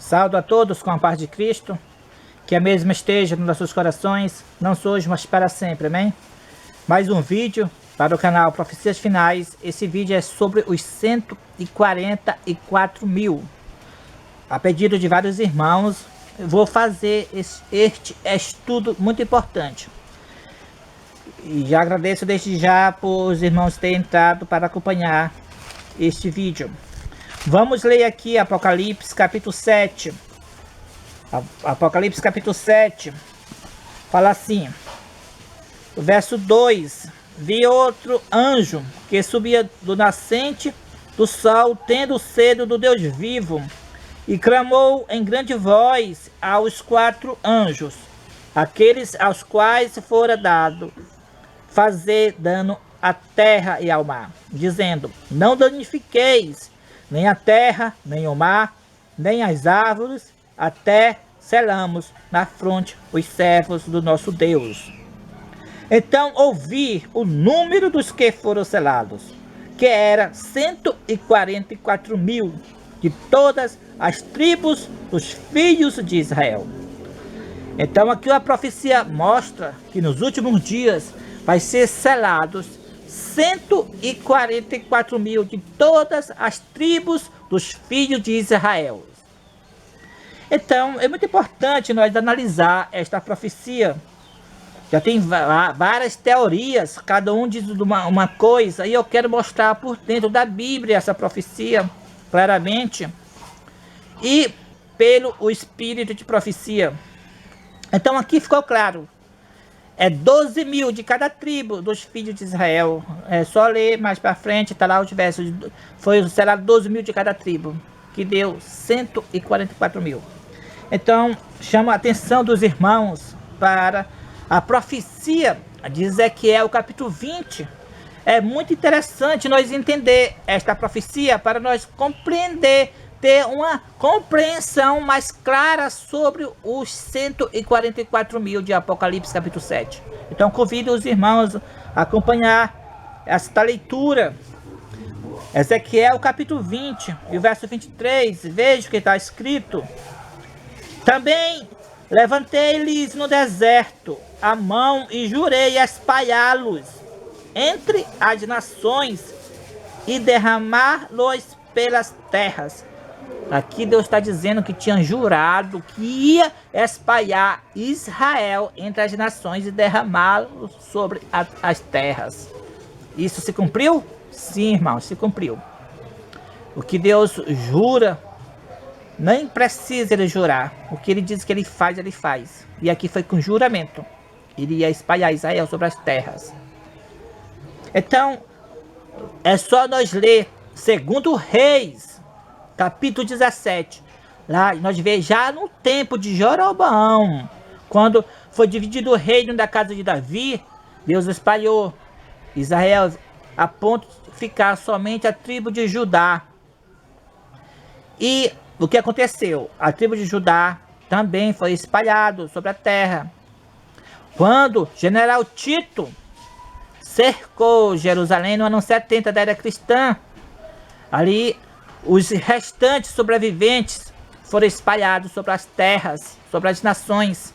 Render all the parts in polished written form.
Saúdo a todos com a paz de Cristo, que a mesma esteja nos nossos corações, não só hoje, mas para sempre, amém? Mais um vídeo para o canal Profecias Finais. Esse vídeo é sobre os 144 mil. A pedido de vários irmãos, eu vou fazer este estudo muito importante. E já agradeço desde já por os irmãos terem entrado para acompanhar este vídeo. Vamos ler aqui Apocalipse capítulo 7. Apocalipse capítulo 7 fala assim, o verso 2: Vi outro anjo que subia do nascente do sol, tendo sede do Deus vivo, e clamou em grande voz aos 4 anjos, aqueles aos quais fora dado fazer dano à terra e ao mar, dizendo: Não danifiqueis nem a terra, nem o mar, nem as árvores, até selamos na fronte os servos do nosso Deus. Então ouvi o número dos que foram selados, que era 144 mil, de todas as tribos dos filhos de Israel. Então aqui a profecia mostra que nos últimos dias vai ser selados 144 mil de todas as tribos dos filhos de Israel. Então é muito importante nós analisar esta profecia. Já tem várias teorias, cada um diz uma coisa, e eu quero mostrar por dentro da Bíblia essa profecia claramente e pelo espírito de profecia. Então aqui ficou claro. É 12 mil de cada tribo dos filhos de Israel. É só ler mais para frente, está lá os versos. Foi selado 12 mil de cada tribo, que deu 144 mil. Então, chama a atenção dos irmãos para a profecia de Ezequiel, capítulo 20. É muito interessante nós entender esta profecia para nós compreender, ter uma compreensão mais clara sobre os 144 mil de Apocalipse capítulo 7. Então convido os irmãos a acompanhar esta leitura. Ezequiel capítulo 20 e o verso 23, veja o que está escrito. Também levantei-lhes no deserto a mão e jurei espalhá-los entre as nações e derramá-los pelas terras. Aqui Deus está dizendo que tinha jurado que ia espalhar Israel entre as nações e derramá-lo sobre as terras. Isso se cumpriu? Sim, irmãos, se cumpriu. O que Deus jura, nem precisa ele jurar. O que ele diz que ele faz, ele faz. E aqui foi com juramento. Ele ia espalhar Israel sobre as terras. Então, é só nós ler 2 Reis, capítulo 17, lá nós vemos já no tempo de Jeroboão, quando foi dividido o reino da casa de Davi, Deus espalhou Israel a ponto de ficar somente a tribo de Judá. E o que aconteceu? A tribo de Judá também foi espalhado sobre a terra. Quando general Tito cercou Jerusalém no ano 70 da era cristã, ali os restantes sobreviventes foram espalhados sobre as terras, sobre as nações.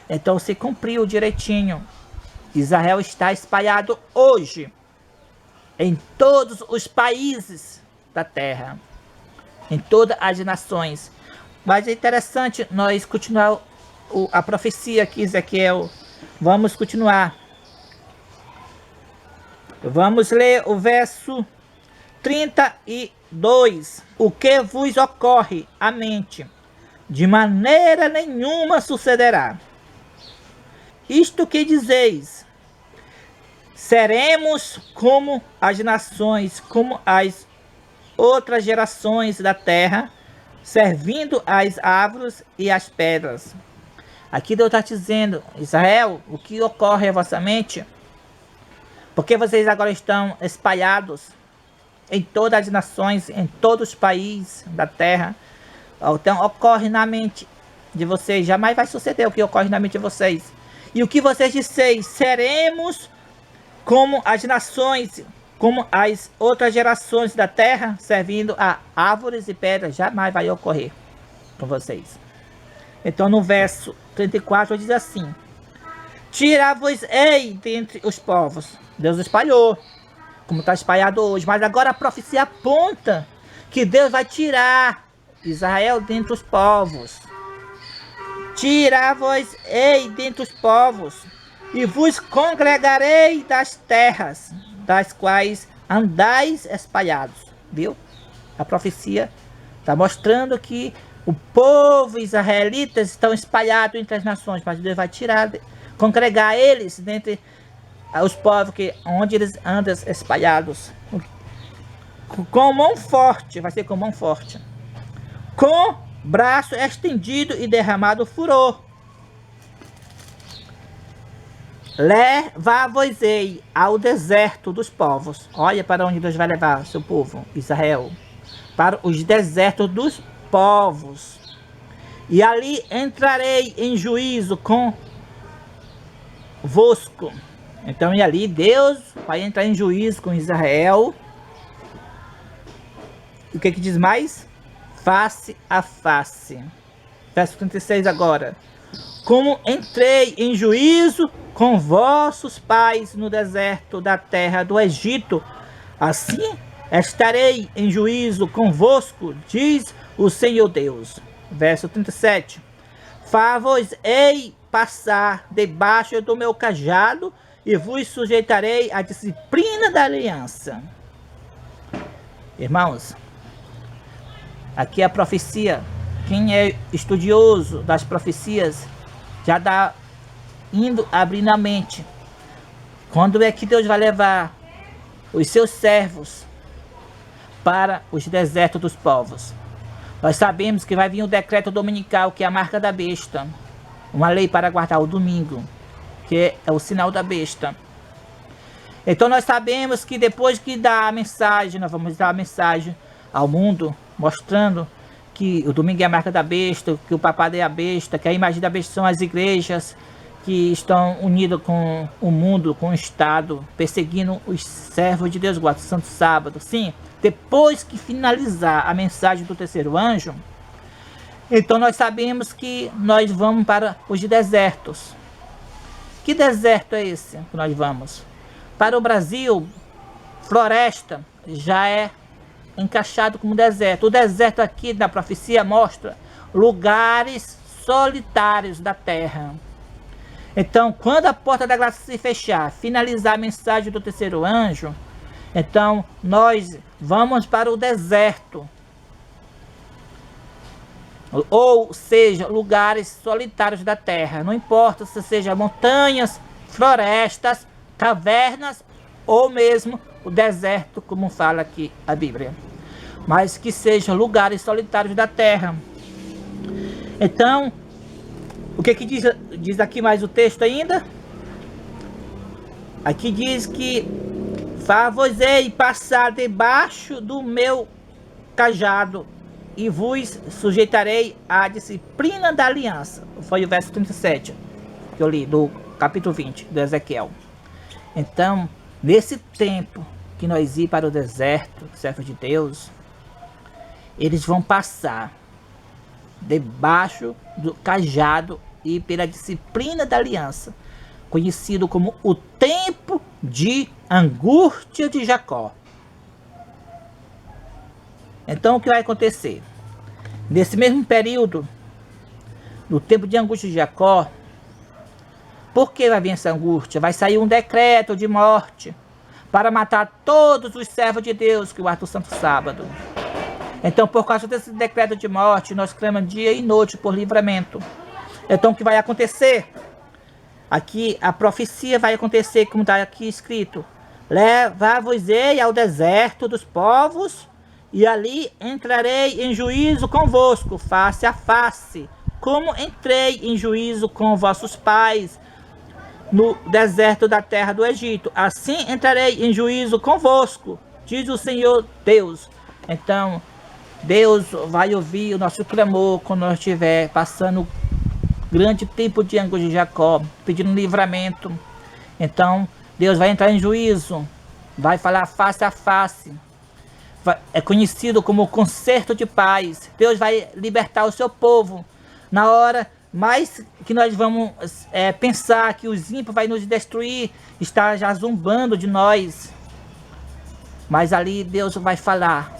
Então se cumpriu direitinho. Israel está espalhado hoje em todos os países da terra, em todas as nações. Mas é interessante nós continuar a profecia aqui, Ezequiel. Vamos continuar. Vamos ler o verso 32. O que vos ocorre à mente, de maneira nenhuma sucederá. Isto que dizeis: seremos como as nações, como as outras gerações da terra, servindo as árvores e as pedras. Aqui Deus está dizendo: Israel, o que ocorre à vossa mente? Porque vocês agora estão espalhados em todas as nações, em todos os países da terra. Então ocorre na mente de vocês, jamais vai suceder o que ocorre na mente de vocês. E o que vocês disseis: seremos como as nações, como as outras gerações da terra, servindo a árvores e pedras, jamais vai ocorrer. com vocês. Então no verso 34 diz assim: Tirar-vos-ei dentre os povos. Deus espalhou, como está espalhado hoje. Mas agora a profecia aponta que Deus vai tirar Israel dentre os povos. Tirar-vos-ei dentre os povos, e vos congregarei das terras, das quais andais espalhados. Viu? A profecia está mostrando que o povo israelita estão espalhados entre as nações, mas Deus vai tirar, congregar eles dentre os povos que, onde eles andam espalhados. Com mão forte, vai ser com mão forte. Com braço estendido e derramado furor. Levar-vos-ei ao deserto dos povos. Olha para onde Deus vai levar seu povo, Israel. Para os desertos dos povos. E ali entrarei em juízo convosco. Então, e ali Deus vai entrar em juízo com Israel. E o que diz mais? Face a face. Verso 36 agora. Como entrei em juízo com vossos pais no deserto da terra do Egito, assim estarei em juízo convosco, diz o Senhor Deus. Verso 37. Far-vos-ei passar debaixo do meu cajado e vos sujeitarei à disciplina da aliança. Irmãos, aqui é a profecia. Quem é estudioso das profecias já está indo abrindo a mente. Quando é que Deus vai levar os seus servos para os desertos dos povos? Nós sabemos que vai vir o decreto dominical, que é a marca da besta. Uma lei para guardar o domingo, que é o sinal da besta. Então nós sabemos que depois que dá a mensagem, nós vamos dar a mensagem ao mundo, mostrando que o domingo é a marca da besta, que o papado é a besta, que a imagem da besta são as igrejas que estão unidas com o mundo, com o Estado, perseguindo os servos de Deus, guarda o Santo Sábado. Sim, depois que finalizar a mensagem do terceiro anjo, então nós sabemos que nós vamos para os desertos. Que deserto é esse que nós vamos? Para o Brasil, floresta já é encaixado como deserto. O deserto aqui da profecia mostra lugares solitários da terra. Então, quando a porta da graça se fechar, finalizar a mensagem do terceiro anjo, então nós vamos para o deserto. Ou seja, lugares solitários da terra. Não importa se seja montanhas, florestas, cavernas ou mesmo o deserto, como fala aqui a Bíblia. Mas que sejam lugares solitários da terra. Então, o que diz aqui mais o texto ainda? Aqui diz que far-vos-ei passar debaixo do meu cajado e vos sujeitarei à disciplina da aliança. Foi o verso 37 que eu li do capítulo 20 do Ezequiel. Então, nesse tempo que nós ir para o deserto, servo de Deus, eles vão passar debaixo do cajado e pela disciplina da aliança, conhecido como o tempo de angústia de Jacó. Então o que vai acontecer? Nesse mesmo período, no tempo de angústia de Jacó, por que vai vir essa angústia? Vai sair um decreto de morte para matar todos os servos de Deus que guardam o Santo Sábado. Então, por causa desse decreto de morte, nós clamamos dia e noite por livramento. Então, o que vai acontecer? Aqui, a profecia vai acontecer, como está aqui escrito. Levar-vos-ei ao deserto dos povos, e ali entrarei em juízo convosco, face a face, como entrei em juízo com vossos pais no deserto da terra do Egito. Assim entrarei em juízo convosco, diz o Senhor Deus. Então, Deus vai ouvir o nosso clamor quando nós estiver passando grande tempo de angústia de Jacó, pedindo livramento. Então, Deus vai entrar em juízo, vai falar face a face, é conhecido como o concerto de paz. Deus vai libertar o seu povo na hora mais que nós vamos pensar que os ímpios vai nos destruir, está já zombando de nós. Mas ali Deus vai falar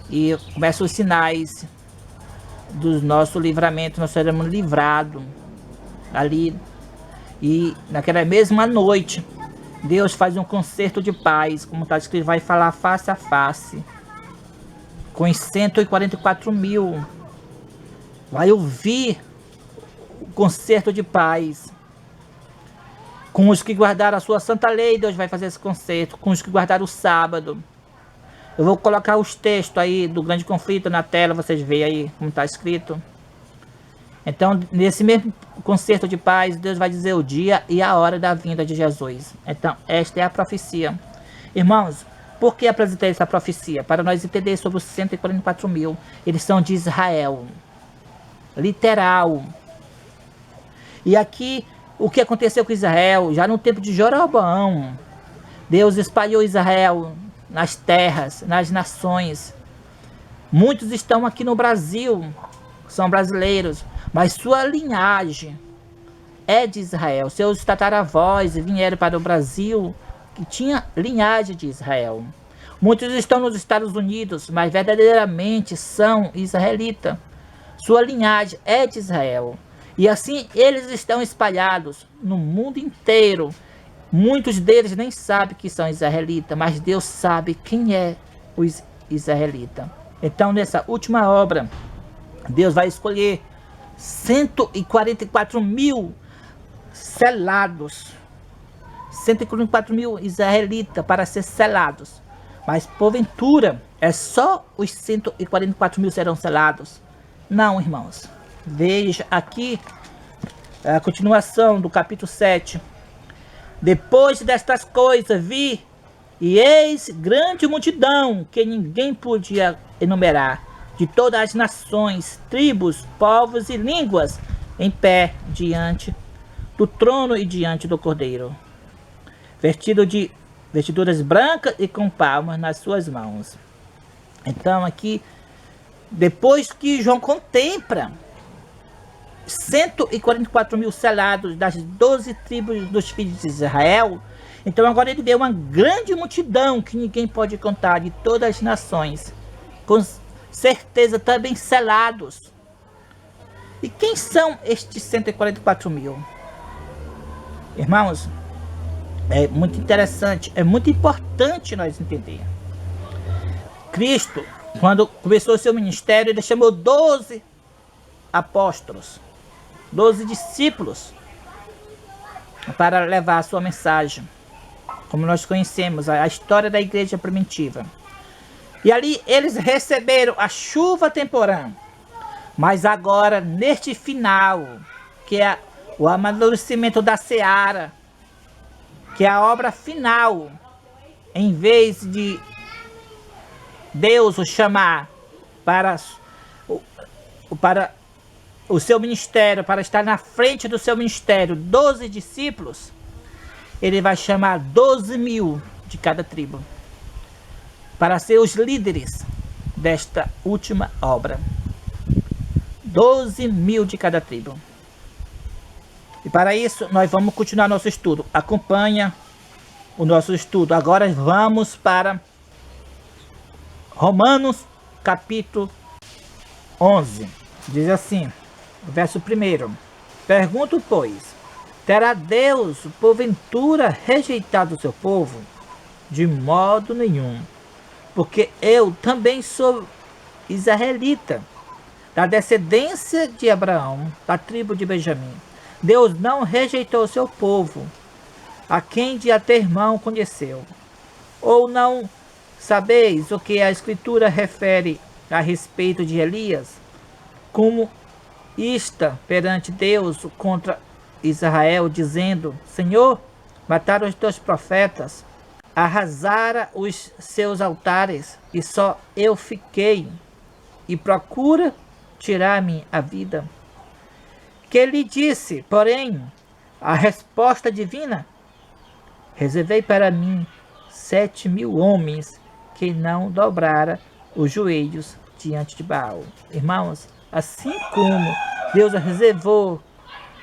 e começam os sinais do nosso livramento. Nós seremos livrados ali. E naquela mesma noite Deus faz um concerto de paz, como está escrito, vai falar face a face com os 144 mil. Vai ouvir o concerto de paz. Com os que guardaram a sua santa lei, Deus vai fazer esse concerto. Com os que guardaram o sábado. Eu vou colocar os textos aí do grande conflito na tela, vocês veem aí como está escrito. Então, nesse mesmo concerto de paz, Deus vai dizer o dia e a hora da vinda de Jesus. Então, esta é a profecia. Irmãos, por que apresentei essa profecia? Para nós entender sobre os 144 mil. Eles são de Israel. Literal. E aqui, o que aconteceu com Israel? Já no tempo de Jeroboão, Deus espalhou Israel nas terras, nas nações. Muitos estão aqui no Brasil, são brasileiros, mas sua linhagem é de Israel. Seus tataravós vieram para o Brasil, que tinha linhagem de Israel. Muitos estão nos Estados Unidos, mas verdadeiramente são israelitas. Sua linhagem é de Israel. E assim eles estão espalhados no mundo inteiro. Muitos deles nem sabem que são israelitas, mas Deus sabe quem é os israelitas. Então, nessa última obra, Deus vai escolher 144 mil selados. 144 mil israelitas para ser selados. Mas, porventura, é só os 144 mil serão selados? Não, irmãos. Veja aqui a continuação do capítulo 7. Depois destas coisas vi, e eis grande multidão, que ninguém podia enumerar, de todas as nações, tribos, povos e línguas, em pé diante do trono e diante do Cordeiro, vestido de vestiduras brancas e com palmas nas suas mãos. Então aqui, depois que João contempla 144 mil selados das 12 tribos dos filhos de Israel, então agora ele vê uma grande multidão que ninguém pode contar, de todas as nações, com certeza também selados. E quem são estes 144 mil? Irmãos, é muito interessante, é muito importante nós entender. Cristo, quando começou o seu ministério, ele chamou 12 apóstolos, 12 discípulos, para levar a sua mensagem. Como nós conhecemos a história da igreja primitiva. E ali eles receberam a chuva temporã. Mas agora, neste final, que é o amadurecimento da seara, que é a obra final, em vez de Deus o chamar para o seu ministério, para estar na frente do seu ministério, 12 discípulos, ele vai chamar 12 mil de cada tribo, para ser os líderes desta última obra. 12 mil de cada tribo. E para isso, nós vamos continuar nosso estudo. Acompanha o nosso estudo. Agora vamos para Romanos, capítulo 11. Diz assim, verso 1. Pergunto, pois, terá Deus, porventura, rejeitado o seu povo? De modo nenhum. Porque eu também sou israelita, da descendência de Abraão, da tribo de Benjamim. Deus não rejeitou o seu povo, a quem de antemão conheceu. Ou não sabeis o que a Escritura refere a respeito de Elias? Como está perante Deus contra Israel, dizendo, Senhor, mataram os teus profetas, arrasara os seus altares, e só eu fiquei, e procura tirar-me a vida. Que lhe disse, porém, a resposta divina? Reservei para mim 7.000 homens que não dobrara os joelhos diante de Baal. Irmãos, assim como Deus reservou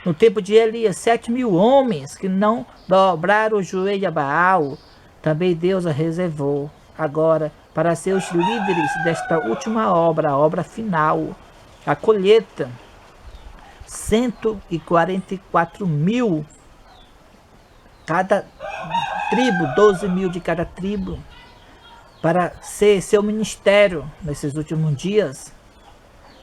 no tempo de Elias 7.000 homens que não dobraram o joelho a Baal, também Deus a reservou agora para ser os líderes desta última obra, a obra final, a colheita. 144.000 cada tribo, 12.000 de cada tribo, para ser seu ministério nesses últimos dias.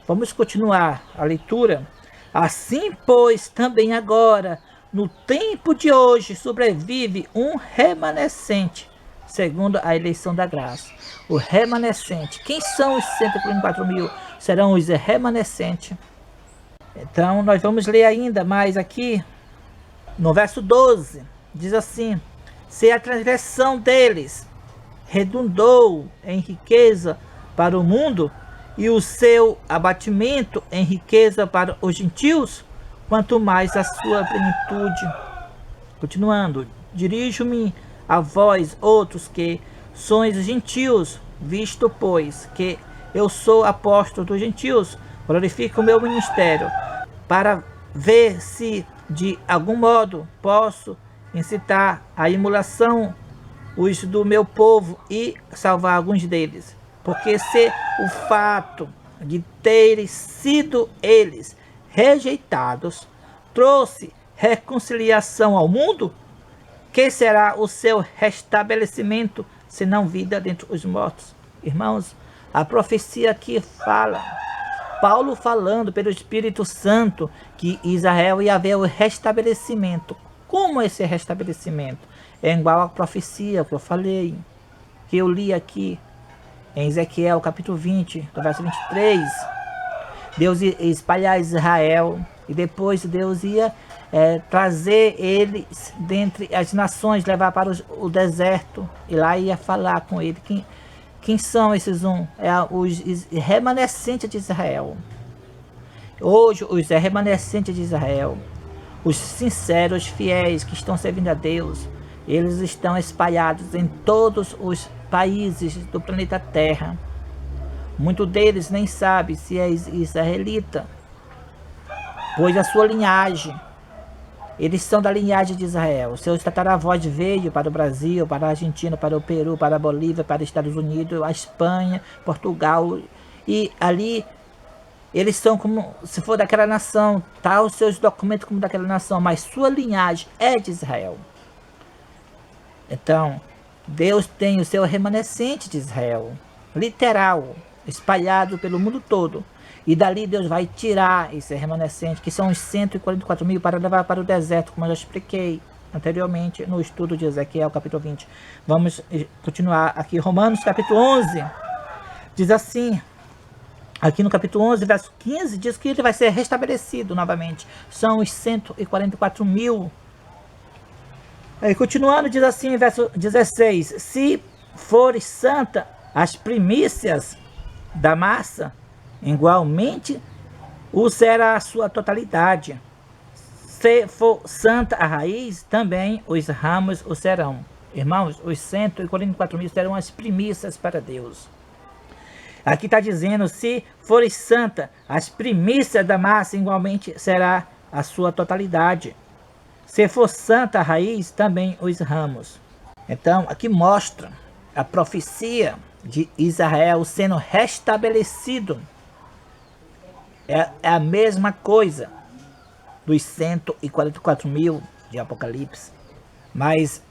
Vamos continuar a leitura. Assim, pois, também agora, no tempo de hoje, sobrevive um remanescente, segundo a eleição da graça. O remanescente. Quem são os 144.000? Serão os remanescentes. Então, nós vamos ler ainda mais aqui, no verso 12, diz assim: se a transgressão deles redundou em riqueza para o mundo, e o seu abatimento em riqueza para os gentios, quanto mais a sua plenitude. Continuando, dirijo-me a vós, outros que sois gentios, visto, pois, que eu sou apóstolo dos gentios, glorifico o meu ministério, para ver se de algum modo posso incitar a emulação os do meu povo e salvar alguns deles. Porque se o fato de terem sido eles rejeitados trouxe reconciliação ao mundo, que será o seu restabelecimento, senão vida dentre os mortos? Irmãos, a profecia aqui fala, Paulo falando pelo Espírito Santo, que Israel ia haver o restabelecimento. Como esse restabelecimento? É igual à profecia que eu falei, que eu li aqui em Ezequiel capítulo 20, do verso 23. Deus ia espalhar Israel e depois Deus ia trazer eles dentre as nações, levar para o deserto, e lá ia falar com ele. Quem são esses os remanescentes de Israel. Hoje, os remanescentes de Israel, os sinceros, fiéis que estão servindo a Deus, eles estão espalhados em todos os países do planeta Terra. Muitos deles nem sabem se é israelita, pois a sua linhagem, eles são da linhagem de Israel. Seus tataravós veio para o Brasil, para a Argentina, para o Peru, para a Bolívia, para os Estados Unidos, a Espanha, Portugal. E ali, eles são como se for daquela nação. Tá os seus documentos como daquela nação, mas sua linhagem é de Israel. Então, Deus tem o seu remanescente de Israel, literal, espalhado pelo mundo todo. E dali Deus vai tirar esse remanescente, que são os 144.000, para levar para o deserto, como eu já expliquei anteriormente no estudo de Ezequiel, capítulo 20. Vamos continuar aqui. Romanos, capítulo 11, diz assim, aqui no capítulo 11, verso 15, diz que ele vai ser restabelecido novamente. São os 144.000. Aí, continuando, diz assim, verso 16, se for santa as primícias da massa, igualmente o será a sua totalidade. Se for santa a raiz, também os ramos o serão. Irmãos, os 144.000 serão as primícias para Deus. Aqui está dizendo, se for santa, as primícias da massa, igualmente será a sua totalidade. Se for santa a raiz, também os ramos. Então, aqui mostra a profecia de Israel sendo restabelecido. É a mesma coisa dos 144.000 de Apocalipse. Mas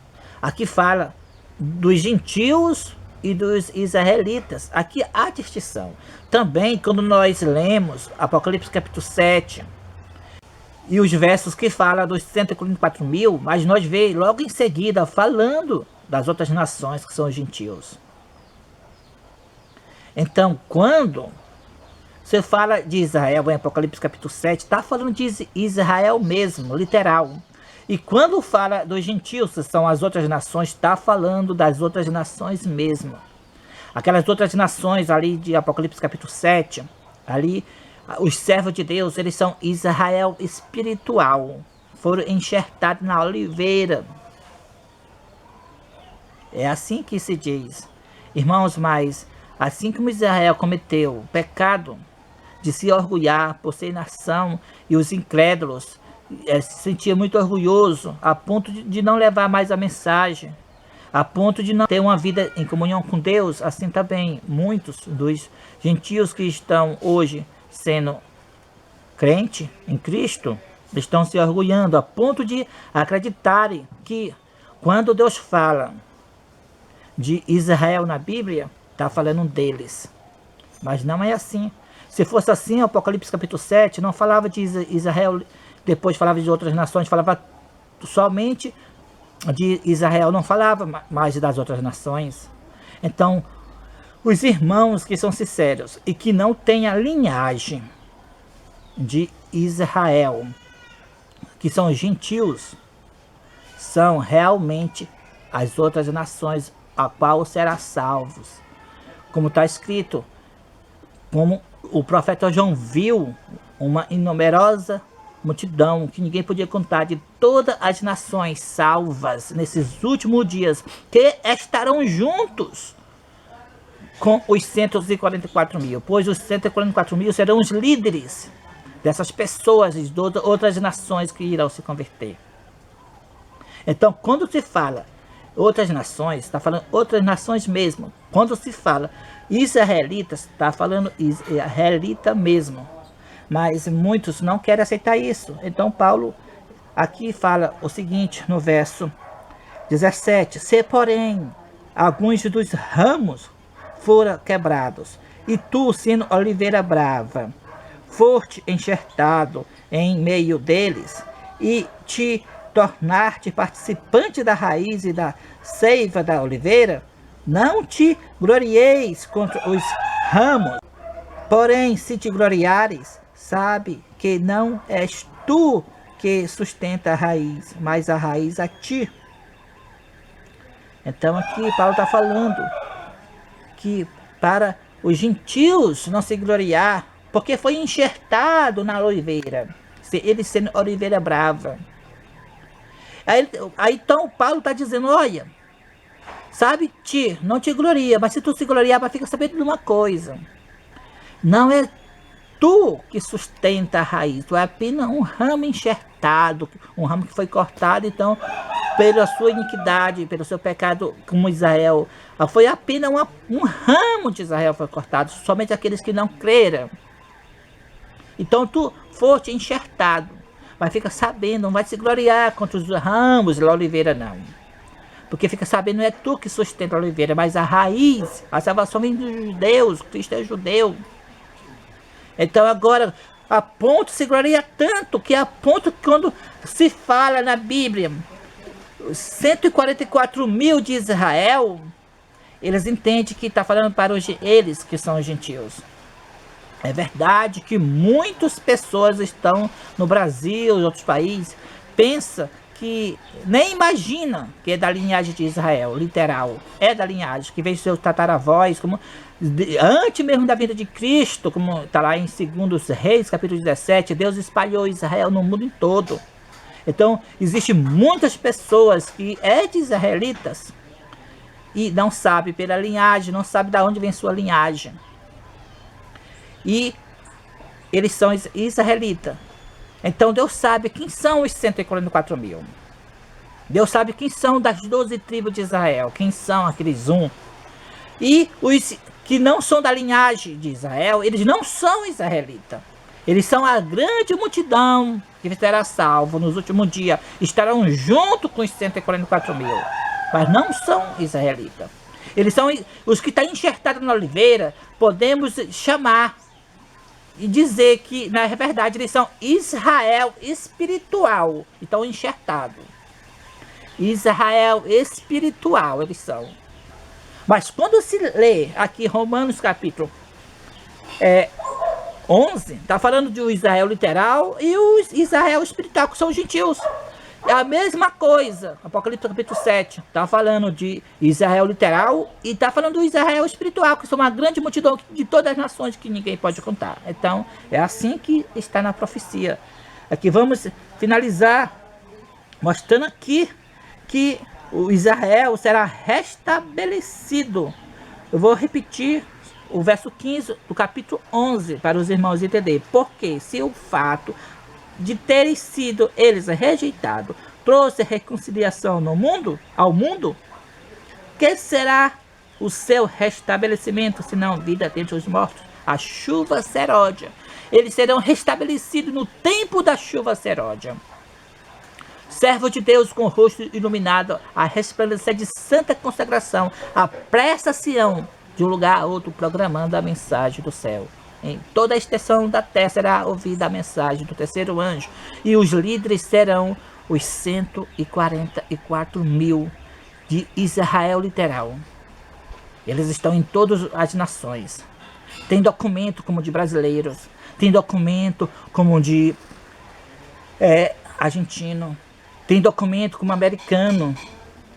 aqui fala dos gentios e dos israelitas. Aqui há distinção. Também quando nós lemos Apocalipse capítulo 7 e os versos que falam dos 144.000, mas nós vemos logo em seguida falando das outras nações que são os gentios. Então, quando você fala de Israel em Apocalipse capítulo 7, está falando de Israel mesmo, literal. E quando fala dos gentios, que são as outras nações, está falando das outras nações mesmo. Aquelas outras nações ali de Apocalipse capítulo 7, ali, os servos de Deus, eles são Israel espiritual. Foram enxertados na oliveira. É assim que se diz. Irmãos, mas assim como Israel cometeu o pecado de se orgulhar por ser nação, e os incrédulos se sentiam muito orgulhoso a ponto de não levar mais a mensagem, a ponto de não ter uma vida em comunhão com Deus, assim também muitos dos gentios que estão hoje sendo crente em Cristo, estão se orgulhando a ponto de acreditarem que quando Deus fala de Israel na Bíblia, está falando deles. Mas não é assim. Se fosse assim, o Apocalipse capítulo 7 não falava de Israel, depois falava de outras nações, falava somente de Israel, não falava mais das outras nações. Então, os irmãos que são sinceros e que não têm a linhagem de Israel, que são gentios, são realmente as outras nações a qual será salvos. Como está escrito, como o profeta João viu uma inumerosa multidão que ninguém podia contar, de todas as nações salvas nesses últimos dias, que estarão juntos com os 144 mil, pois os 144 mil serão os líderes dessas pessoas de outras nações que irão se converter. Então, quando se fala outras nações, está falando outras nações mesmo. Quando se fala israelitas, está falando israelita mesmo. Mas muitos não querem aceitar isso. Então Paulo aqui fala o seguinte no verso 17: se porém alguns dos ramos foram quebrados, e tu, sendo oliveira brava, foste enxertado em meio deles, e te tornar-te participante da raiz e da seiva da oliveira, não te glorieis contra os ramos. Porém, se te gloriares, sabe que não és tu que sustenta a raiz, mas a raiz a ti. Então aqui Paulo está falando que para os gentios não se gloriar, porque foi enxertado na oliveira, ele sendo oliveira brava. Aí então Paulo está dizendo, olha, sabe, não te gloria, mas se tu se gloriar, fica sabendo de uma coisa. Não é tu que sustenta a raiz, tu é apenas um ramo enxertado, um ramo que foi cortado, então, pela sua iniquidade, pelo seu pecado, como Israel, foi apenas um ramo de Israel foi cortado, somente aqueles que não creram. Então tu foste enxertado, mas fica sabendo, não vai se gloriar contra os ramos da oliveira, não. Porque fica sabendo, não é tu que sustenta a oliveira, mas a raiz, a salvação vem dos judeus, Cristo é judeu. Então agora, a ponto se gloria tanto, que a ponto que quando se fala na Bíblia, 144 mil de Israel, eles entendem que está falando para eles que são os gentios. É verdade que muitas pessoas estão no Brasil e outros países, pensa que nem imagina que é da linhagem de Israel, literal, é da linhagem, que veio seus tataravós, como antes mesmo da vinda de Cristo, como está lá em 2 Reis, capítulo 17, Deus espalhou Israel no mundo todo. Então, existem muitas pessoas que é de israelitas e não sabe pela linhagem, não sabe de onde vem sua linhagem. E eles são israelitas. Então Deus sabe quem são os 144 mil. Deus sabe quem são das 12 tribos de Israel, quem são aqueles E os que não são da linhagem de Israel, eles não são israelitas. Eles são a grande multidão que será salvo nos últimos dias. Estarão junto com os 144 mil. Mas não são israelitas. Eles são os que estão enxertados na oliveira, podemos chamar e dizer que, na verdade, eles são Israel espiritual. Então, enxertado. Israel espiritual, eles são. Mas quando se lê aqui Romanos capítulo 11, está falando de Israel literal e o Israel espiritual, que são os gentios. É a mesma coisa. Apocalipse capítulo 7 está falando de Israel literal e está falando do Israel espiritual, que são uma grande multidão de todas as nações que ninguém pode contar. Então, é assim que está na profecia. Aqui vamos finalizar mostrando aqui que o Israel será restabelecido Eu vou repetir o verso 15 do capítulo 11 para os irmãos entenderem. Porque se o fato de terem sido eles rejeitados trouxe reconciliação no mundo, ao mundo, que será o seu restabelecimento, senão vida dentre os mortos? A chuva seródia. Eles serão restabelecidos no tempo da chuva seródia. Servo de Deus com o rosto iluminado, a resplandecer de santa consagração, apressa-se-ão de um lugar a outro, proclamando a mensagem do céu. Em toda a extensão da terra será ouvida a mensagem do terceiro anjo, e os líderes serão os 144 mil de Israel literal. Eles estão em todas as nações. Tem documento como de brasileiros, tem documento como de argentino, tem documento como americano,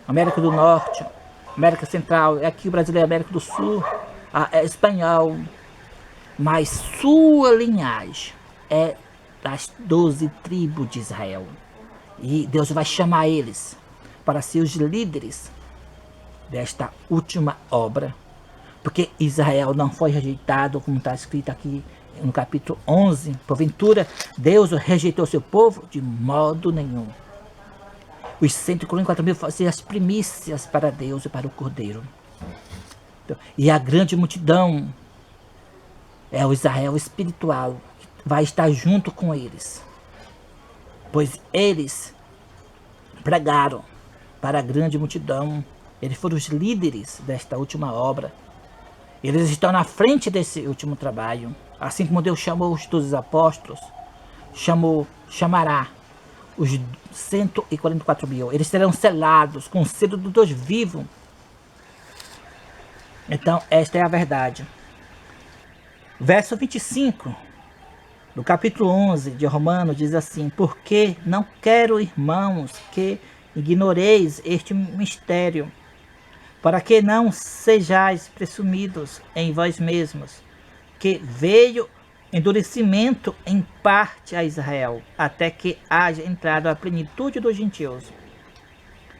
América do Norte, América Central, aqui o brasileiro, América do Sul, espanhol. Mas sua linhagem é das 12 tribos de Israel. E Deus vai chamar eles para ser os líderes desta última obra. Porque Israel não foi rejeitado, como está escrito aqui no capítulo 11. Porventura, Deus rejeitou seu povo? De modo nenhum. Os 144 mil faziam as primícias para Deus e para o Cordeiro. E a grande multidão é o Israel espiritual, que vai estar junto com eles. Pois eles pregaram para a grande multidão. Eles foram os líderes desta última obra. Eles estão na frente desse último trabalho. Assim como Deus chamou os 12 apóstolos, chamará os 144 mil. Eles serão selados com o selo do Deus vivo. Então, esta é a verdade. Verso 25 do capítulo 11 de Romanos diz assim: porque não quero, irmãos, que ignoreis este mistério, para que não sejais presumidos em vós mesmos, que veio endurecimento em parte a Israel, até que haja entrado a plenitude dos gentios.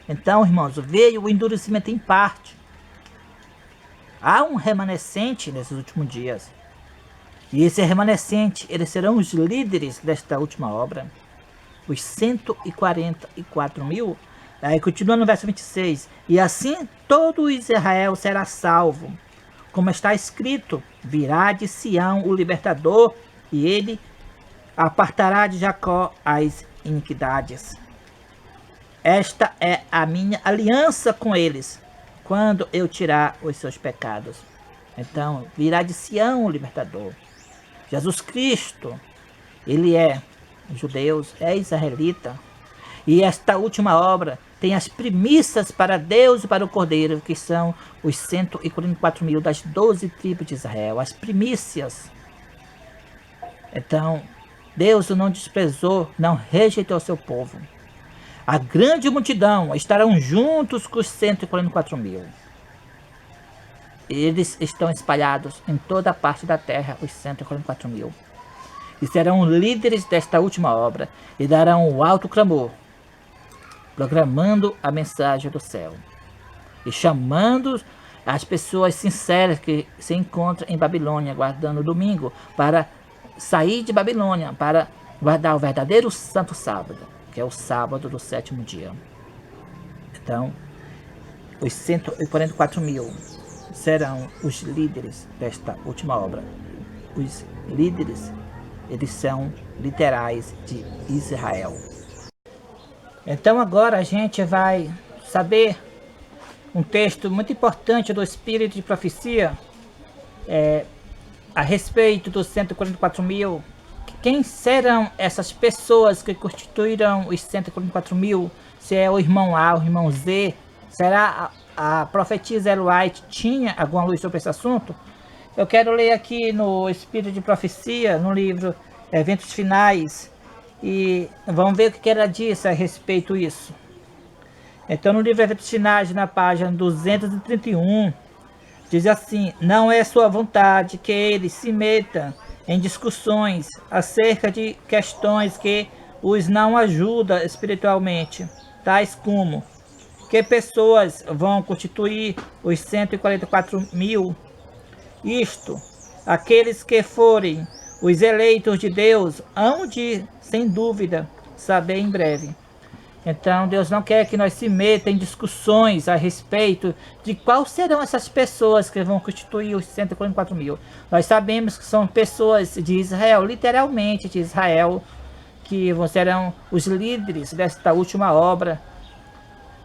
Então, irmãos, veio o endurecimento em parte. Há um remanescente nesses últimos dias. E esse remanescente, eles serão os líderes desta última obra. Os 144 mil. Aí continua no verso 26. E assim todo Israel será salvo. Como está escrito, virá de Sião o libertador, e ele apartará de Jacó as iniquidades. Esta é a minha aliança com eles, quando eu tirar os seus pecados. Então, virá de Sião o libertador. Jesus Cristo, ele é judeu, é israelita. E esta última obra tem as primícias para Deus e para o Cordeiro, que são os 144 mil das 12 tribos de Israel. As primícias. Então, Deus não desprezou, não rejeitou seu povo. A grande multidão estarão juntos com os 144 mil. Eles estão espalhados em toda a parte da terra, os 144 mil. E serão líderes desta última obra e darão o alto clamor, proclamando a mensagem do céu e chamando as pessoas sinceras que se encontram em Babilônia, guardando o domingo, para sair de Babilônia, para guardar o verdadeiro santo sábado, que é o sábado do 7º dia. Então, os 144 mil serão os líderes desta última obra. Os líderes, eles são literais de Israel. Então agora a gente vai saber um texto muito importante do Espírito de Profecia a respeito dos 144 mil. Quem serão essas pessoas que constituirão os 144 mil? Se é o irmão A, o irmão Z? Será a profetisa Ellen White tinha alguma luz sobre esse assunto? Eu quero ler aqui no Espírito de Profecia, no livro Eventos Finais, e vamos ver o que ela disse a respeito disso. Então, no livro Eventos Finais, na página 231, diz assim: não é sua vontade que ele se meta em discussões acerca de questões que os não ajudam espiritualmente, tais como Que pessoas vão constituir os 144 mil? Isto, aqueles que forem os eleitos de Deus, hão de, sem dúvida, saber em breve. Então, Deus não quer que nós se meta em discussões a respeito de quais serão essas pessoas que vão constituir os 144 mil. Nós sabemos que são pessoas de Israel, literalmente de Israel, que serão os líderes desta última obra.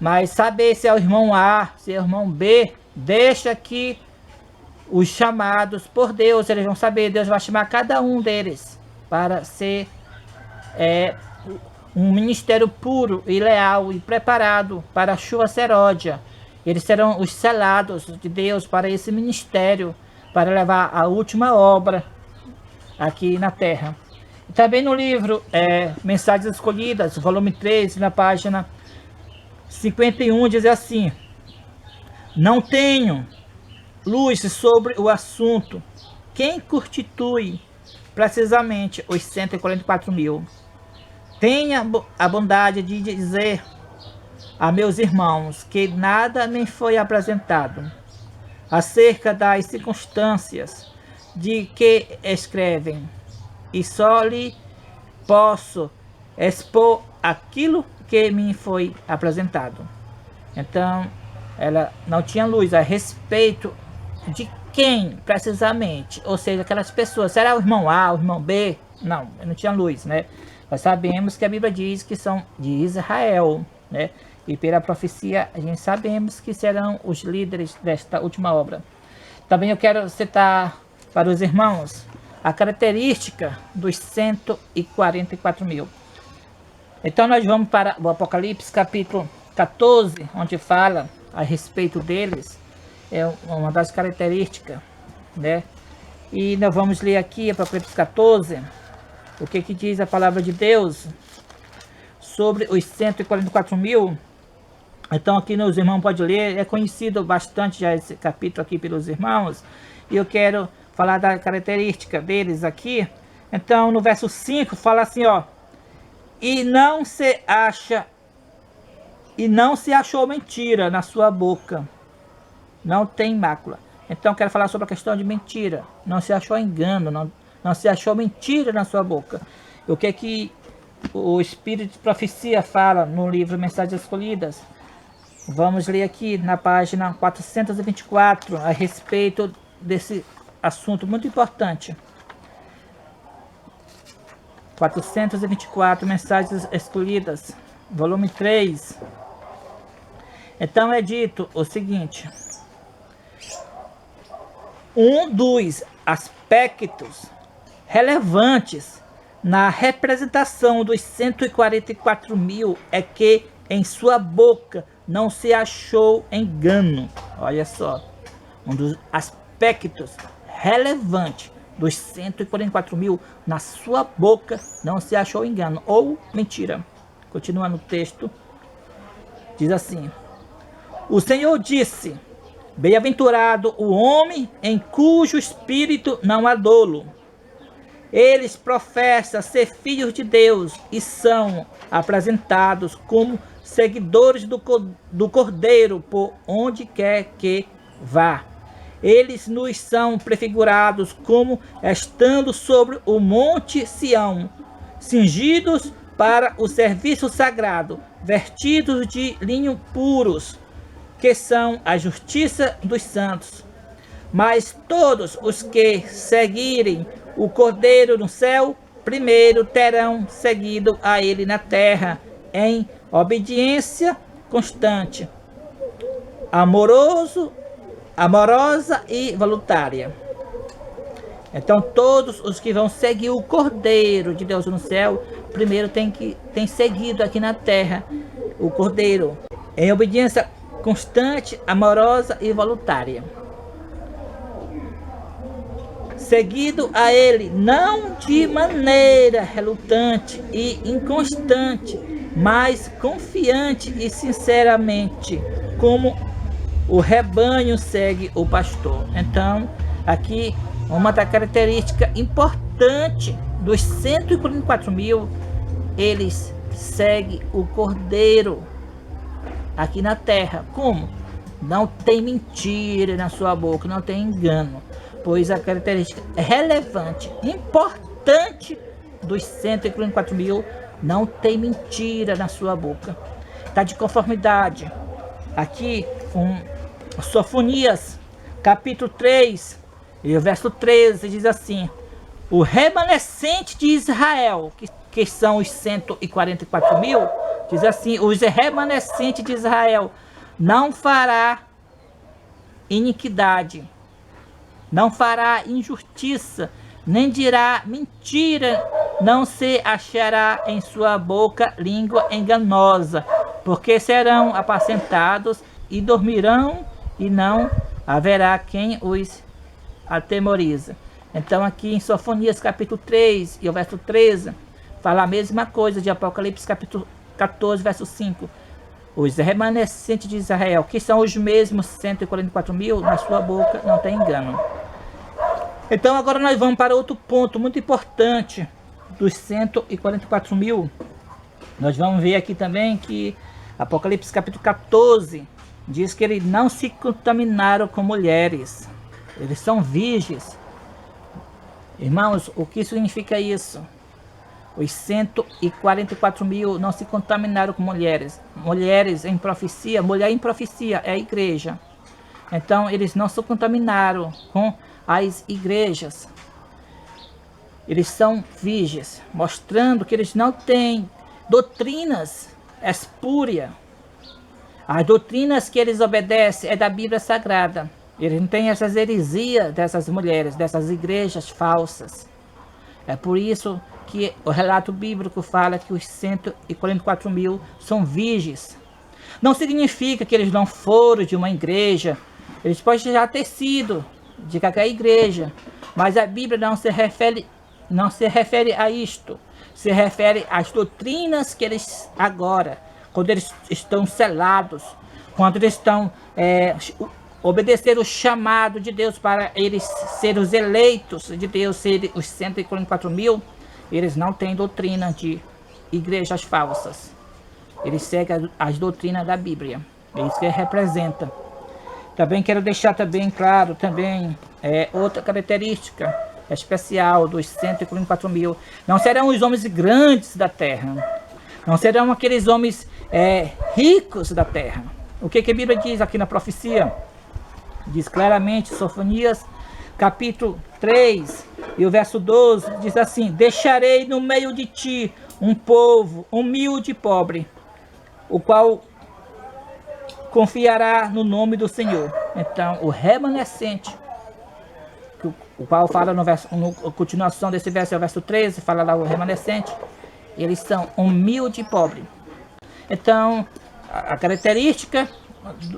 Mas saber se é o irmão A, se é o irmão B, deixa que os chamados por Deus, eles vão saber, Deus vai chamar cada um deles para ser um ministério puro e leal e preparado para a chuva seródia. Eles serão os selados de Deus para esse ministério, para levar a última obra aqui na terra. E também no livro Mensagens Escolhidas, volume 3, na página 51, diz assim: não tenho luz sobre o assunto. Quem constitui precisamente os 144 mil? Tenha a bondade de dizer a meus irmãos que nada me foi apresentado acerca das circunstâncias de que escrevem, e só lhe posso expor aquilo que me foi apresentado. Então, ela não tinha luz a respeito de quem precisamente, ou seja, aquelas pessoas. Será o irmão A, o irmão B? Não, não tinha luz, né? Nós sabemos que a Bíblia diz que são de Israel, né? E pela profecia a gente sabemos que serão os líderes desta última obra. Também eu quero citar para os irmãos a característica dos 144 mil. Então nós vamos para o Apocalipse capítulo 14, onde fala a respeito deles. É uma das características, né? E nós vamos ler aqui Apocalipse 14, o que diz a palavra de Deus sobre os 144 mil. Então aqui os irmãos podem ler, é conhecido bastante já esse capítulo aqui pelos irmãos, e eu quero falar da característica deles aqui. Então no verso 5 fala assim, ó: e não se achou mentira na sua boca, não tem mácula. Então quero falar sobre a questão de mentira. Não se achou engano, não se achou mentira na sua boca. O que o Espírito de Profecia fala no livro Mensagens Escolhidas? Vamos ler aqui na página 424 a respeito desse assunto muito importante. 424, Mensagens Escolhidas, volume 3. Então é dito o seguinte: um dos aspectos relevantes na representação dos 144 mil é que em sua boca não se achou engano. Olha só, um dos aspectos relevantes dos 144 mil, na sua boca não se achou engano ou mentira. Continua no texto, diz assim: o Senhor disse: bem-aventurado o homem em cujo espírito não há dolo. Eles professam ser filhos de Deus e são apresentados como seguidores do Cordeiro por onde quer que vá. Eles nos são prefigurados como estando sobre o monte Sião, cingidos para o serviço sagrado, vestidos de linho puros, que são a justiça dos santos. Mas todos os que seguirem o Cordeiro no céu, primeiro terão seguido a ele na terra, em obediência constante, amorosa e voluntária. Então todos os que vão seguir o Cordeiro de Deus no céu, primeiro tem seguido aqui na terra o Cordeiro, em obediência constante, amorosa e voluntária. Seguido a ele, não de maneira relutante e inconstante, mas confiante e sinceramente, como o rebanho segue o pastor. Então, aqui, uma da características importantes dos 144 mil, eles seguem o Cordeiro. aqui na terra. Como? Não tem mentira na sua boca, não tem engano, pois a característica relevante, importante dos 144 mil, não tem mentira na sua boca. Está de conformidade. Aqui, Sofonias, capítulo 3, e o verso 13, diz assim: o remanescente de Israel, que são os 144 mil, diz assim: os remanescentes de Israel não fará iniquidade, não fará injustiça, nem dirá mentira, não se achará em sua boca língua enganosa, porque serão apacentados e dormirão, e não haverá quem os atemoriza. Então aqui em Sofonias capítulo 3 e o verso 13, fala a mesma coisa de Apocalipse capítulo 14, verso 5. Os remanescentes de Israel, que são os mesmos 144 mil, na sua boca não tem engano. Então agora nós vamos para outro ponto muito importante dos 144 mil. Nós vamos ver aqui também que Apocalipse capítulo 14 diz que eles não se contaminaram com mulheres. Eles são virgens. Irmãos, o que significa isso? Os 144 mil não se contaminaram com mulheres. Mulheres em profecia, mulher em profecia é a igreja. Então eles não se contaminaram com as igrejas. Eles são virgens, mostrando que eles não têm doutrinas espúrias. As doutrinas que eles obedecem é da Bíblia Sagrada. Eles não têm essas heresias dessas mulheres, dessas igrejas falsas. É por isso que o relato bíblico fala que os 144 mil são virgens. Não significa que eles não foram de uma igreja. Eles podem já ter sido de qualquer igreja. Mas a Bíblia não se refere a isto. Se refere às doutrinas que eles agora, quando eles estão selados, quando eles estão obedecer o chamado de Deus para eles serem os eleitos de Deus, serem os 144 mil, eles não têm doutrina de igrejas falsas. Eles seguem as doutrinas da Bíblia. É isso que representa. Também quero deixar também claro também outra característica especial dos 144 mil. Não serão os homens grandes da terra. Não serão aqueles homens ricos da terra. O que a Bíblia diz aqui na profecia? Diz claramente, Sofonias capítulo 3 e o verso 12, diz assim: deixarei no meio de ti um povo humilde e pobre, o qual confiará no nome do Senhor. Então, o remanescente, o qual fala na continuação desse verso, é o verso 13, fala lá o remanescente, eles são humilde e pobre. Então, a característica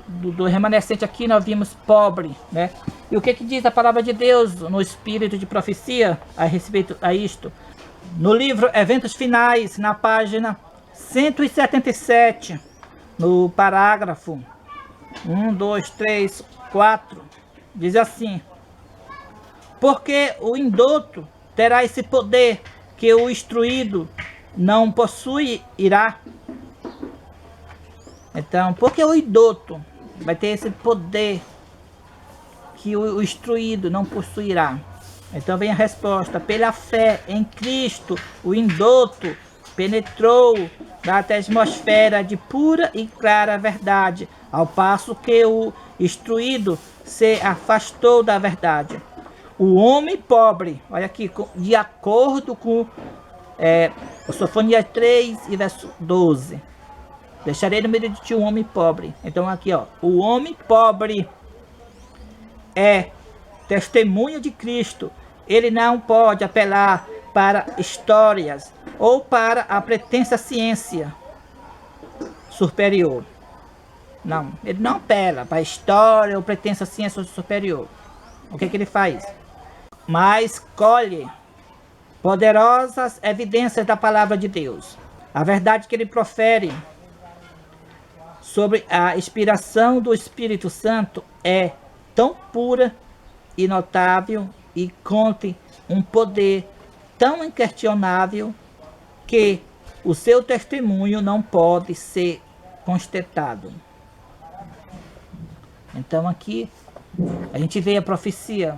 do remanescente aqui nós vimos pobre, né? E o que diz a palavra de Deus no espírito de profecia a respeito a isto? No livro Eventos Finais, na página 177, no parágrafo 1, 2, 3, 4, diz assim: porque o indouto terá esse poder que o instruído não possuirá. Então, porque o indouto vai ter esse poder que o instruído não possuirá? Então vem a resposta: pela fé em Cristo, o indouto penetrou na atmosfera de pura e clara verdade, ao passo que o instruído se afastou da verdade. O homem pobre, olha aqui, de acordo com Sofonias 3 e verso 12. Deixarei no meio de ti um homem pobre. Então aqui, ó, o homem pobre é testemunho de Cristo. Ele não pode apelar para histórias ou para a pretensa ciência superior. Não, ele não apela para história ou pretensa ciência superior. O que ele faz? Mas colhe poderosas evidências da palavra de Deus. A verdade que ele profere sobre a inspiração do Espírito Santo é tão pura e notável e contém um poder tão inquestionável que o seu testemunho não pode ser contestado. Então aqui a gente vê a profecia.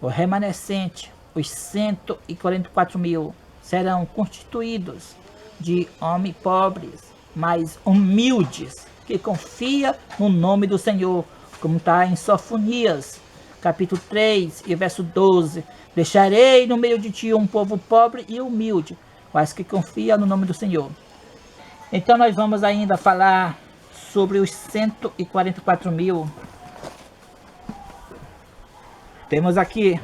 O remanescente, os 144 mil, serão constituídos de homens pobres, mas humildes, que confia no nome do Senhor, como está em Sofonias, capítulo 3 e verso 12. Deixarei no meio de ti um povo pobre e humilde, mas que confia no nome do Senhor. Então nós vamos ainda falar sobre os 144 mil. Temos aqui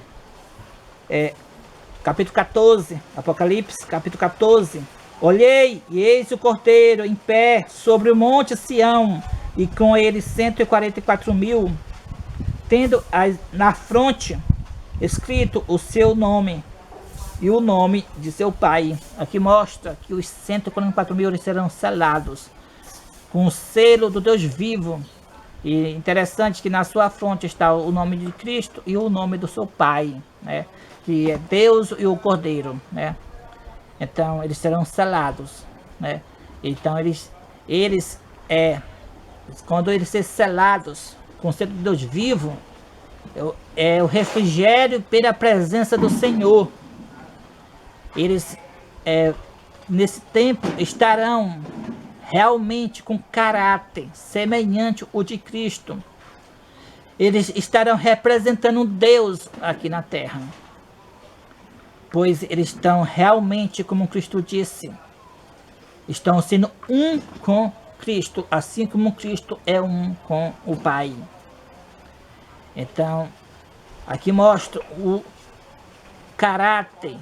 capítulo 14, Apocalipse, capítulo 14. Olhei, e eis o Cordeiro em pé sobre o monte Sião, e com ele 144 mil, tendo na fronte escrito o seu nome e o nome de seu pai. Aqui mostra que os 144 mil eles serão selados com o selo do Deus vivo. E interessante que na sua fronte está o nome de Cristo e o nome do seu pai, né? Que é Deus e o Cordeiro, né? Então eles serão selados, né? Então quando eles serão selados com o selo de Deus vivo, é o refrigério pela presença do Senhor. Eles nesse tempo estarão realmente com caráter semelhante ao de Cristo. Eles estarão representando Deus aqui na terra, pois eles estão realmente, como Cristo disse, estão sendo um com Cristo, assim como Cristo é um com o Pai. Então, aqui mostra o caráter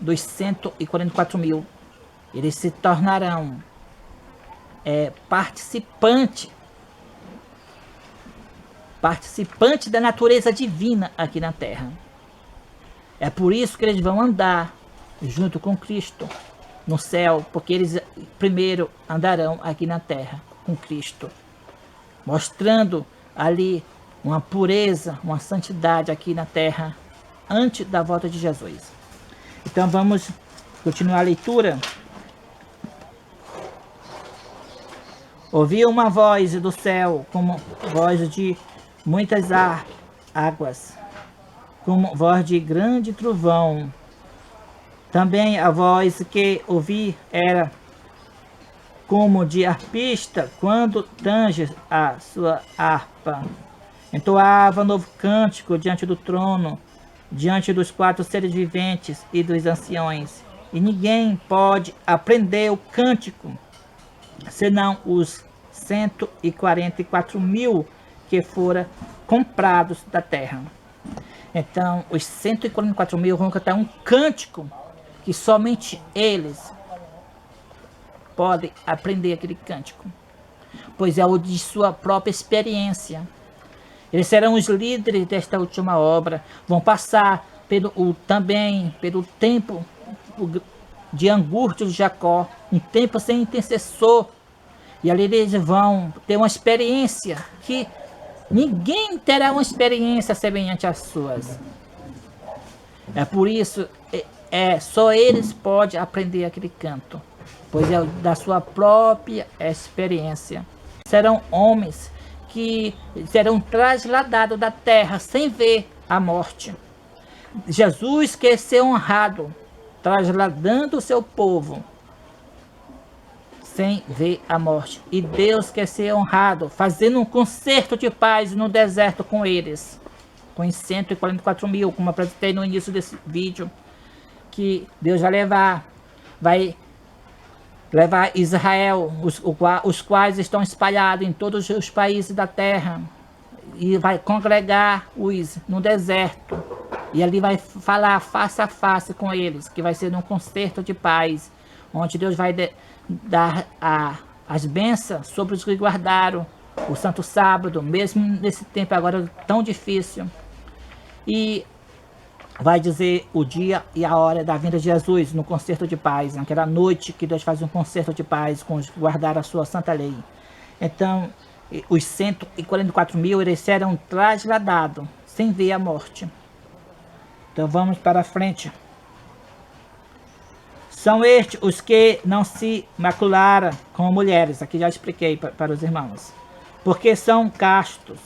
dos 144 mil. Eles se tornarão participante da natureza divina aqui na terra. É por isso que eles vão andar junto com Cristo no céu, porque eles primeiro andarão aqui na terra com Cristo, mostrando ali uma pureza, uma santidade aqui na terra antes da volta de Jesus. Então vamos continuar a leitura. Ouvi uma voz do céu, como voz de muitas águas, como voz de grande trovão. Também a voz que ouvi era como de arpista quando tange a sua harpa. Entoava novo cântico diante do trono, diante dos 4 seres viventes e dos anciões. E ninguém pode aprender o cântico, senão os 144 mil que foram comprados da terra. Então, os 144 mil vão cantar um cântico que somente eles podem aprender aquele cântico, pois é o de sua própria experiência. Eles serão os líderes desta última obra, vão passar também pelo tempo de angústia de Jacó, um tempo sem intercessor, e ali eles vão ter uma experiência que ninguém terá uma experiência semelhante às suas. É por isso só eles podem aprender aquele canto, pois é da sua própria experiência. Serão homens que serão trasladados da terra sem ver a morte. Jesus quer ser honrado, trasladando o seu povo sem ver a morte. E Deus quer ser honrado, fazendo um concerto de paz no deserto com eles, com os 144 mil, como apresentei no início desse vídeo, que Deus vai levar Israel, os quais estão espalhados em todos os países da terra, e vai congregar-os no deserto, e ali vai falar face a face com eles, que vai ser um concerto de paz, onde Deus vai dar as bênçãos sobre os que guardaram o Santo Sábado, mesmo nesse tempo agora tão difícil, e vai dizer o dia e a hora da vinda de Jesus no concerto de paz, naquela noite que Deus faz um concerto de paz com os que guardaram a sua santa lei. Então, os 144 mil eles serão trasladados sem ver a morte. Então vamos para frente. São estes os que não se macularam como mulheres. Aqui já expliquei para os irmãos. porque são castos.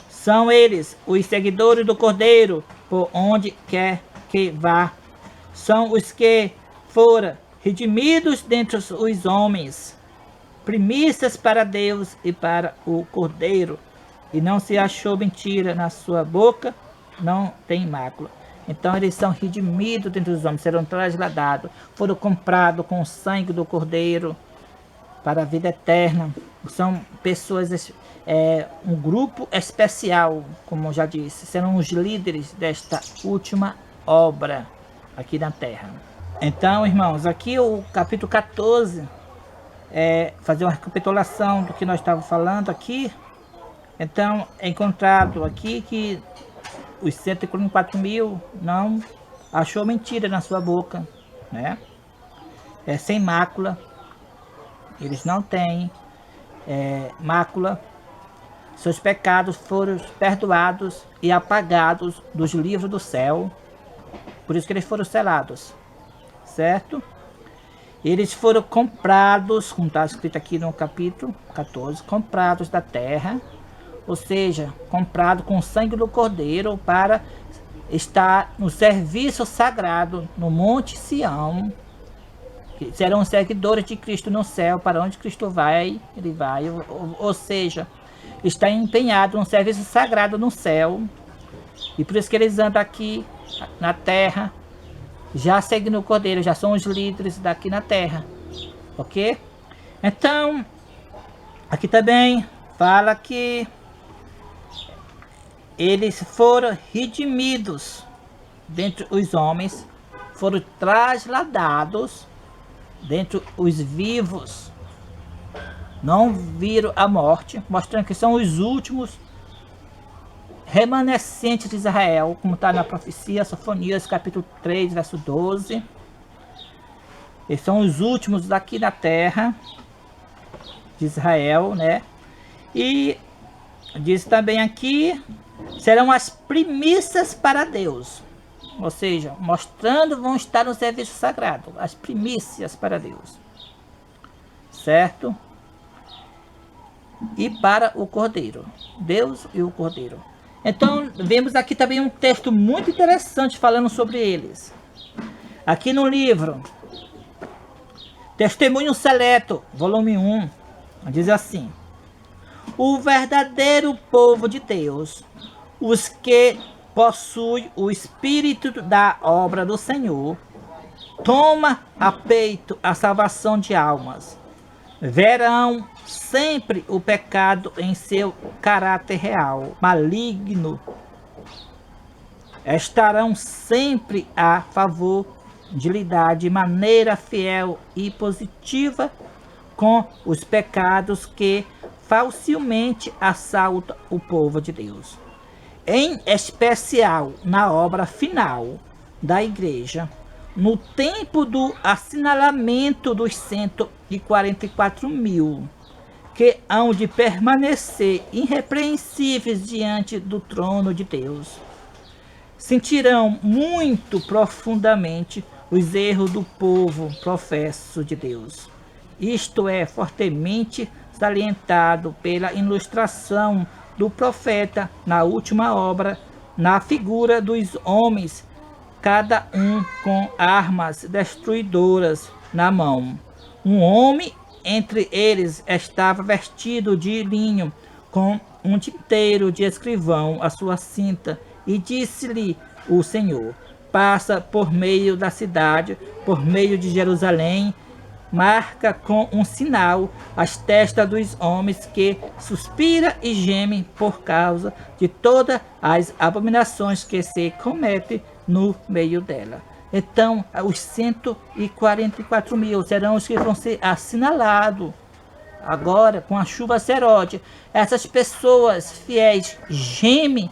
São eles os seguidores do Cordeiro, por onde quer que vá. São os que foram redimidos dentre os homens, primícias para Deus e para o Cordeiro. E não se achou mentira na sua boca, não tem mácula. Então eles são redimidos dentre os homens, serão trasladados, foram comprados com o sangue do Cordeiro para a vida eterna. São pessoas, um grupo especial, como eu já disse, serão os líderes desta última obra aqui na terra. Então, irmãos, aqui o capítulo 14, fazer uma recapitulação do que nós estávamos falando aqui. Então, é encontrado aqui que os 144 mil não achou mentira na sua boca, né? Sem mácula. Eles não têm mácula. Seus pecados foram perdoados e apagados dos livros do céu. Por isso que eles foram selados, certo? Eles foram comprados, como está escrito aqui no capítulo 14, comprados da terra, ou seja, comprado com o sangue do Cordeiro para estar no serviço sagrado no Monte Sião. Que serão seguidores de Cristo no céu, para onde Cristo vai, ele vai, ou seja, está empenhado no serviço sagrado no céu, e por isso que eles andam aqui na terra, já seguindo o Cordeiro, já são os líderes daqui na terra, ok? Então, aqui também fala que eles foram redimidos dentre os homens, foram trasladados dentre os vivos, não viram a morte, mostrando que são os últimos remanescentes de Israel, como está na profecia, Sofonias capítulo 3, verso 12. Eles são os últimos daqui na terra de Israel, né? E diz também aqui, serão as primícias para Deus. Ou seja, mostrando, vão estar no serviço sagrado, as primícias para Deus, certo? E para o Cordeiro, Deus e o Cordeiro. Então, vemos aqui também um texto muito interessante falando sobre eles. Aqui no livro Testemunho Seleto, volume 1, diz assim: o verdadeiro povo de Deus, os que possui o espírito da obra do Senhor, toma a peito a salvação de almas, verão sempre o pecado em seu caráter real, maligno, estarão sempre a favor de lidar de maneira fiel e positiva com os pecados que facilmente assaltam o povo de Deus. Em especial na obra final da igreja, no tempo do assinalamento dos 144 mil, que hão de permanecer irrepreensíveis diante do trono de Deus, sentirão muito profundamente os erros do povo professo de Deus. Isto é fortemente salientado pela ilustração do profeta na última obra, na figura dos homens, cada um com armas destruidoras na mão. Um homem entre eles estava vestido de linho, com um tinteiro de escrivão à sua cinta, e disse-lhe o Senhor: passa por meio da cidade, por meio de Jerusalém, marca com um sinal as testas dos homens que suspira e gemem por causa de todas as abominações que se cometem no meio dela. Então, os 144 mil serão os que vão ser assinalados agora com a chuva seródia. Essas pessoas fiéis gemem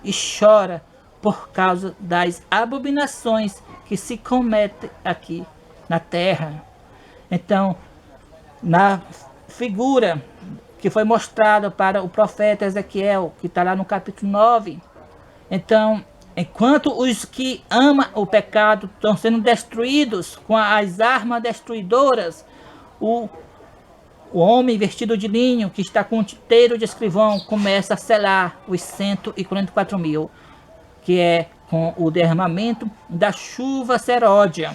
e choram por causa das abominações que se cometem aqui na terra. Então, na figura que foi mostrada para o profeta Ezequiel, que está lá no capítulo 9, então, enquanto os que amam o pecado estão sendo destruídos com as armas destruidoras, O homem vestido de linho, que está com um tinteiro de escrivão, começa a selar os 144.000, que é com o derramamento da chuva seródia.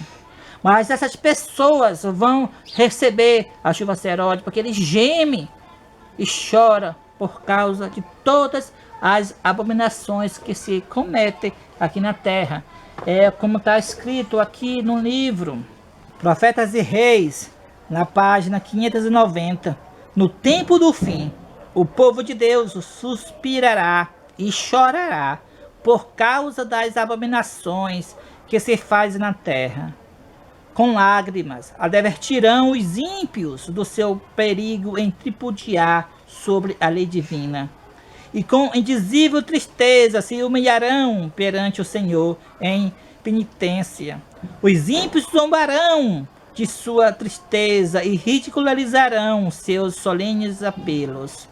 Mas essas pessoas vão receber a chuva seródia porque eles gemem e choram por causa de todas as abominações que se cometem aqui na terra. É como está escrito aqui no livro Profetas e Reis, na página 590. No tempo do fim, o povo de Deus suspirará e chorará por causa das abominações que se fazem na terra. Com lágrimas, advertirão os ímpios do seu perigo em tripudiar sobre a lei divina. E com indizível tristeza se humilharão perante o Senhor em penitência. Os ímpios zombarão de sua tristeza e ridicularizarão seus solenes apelos.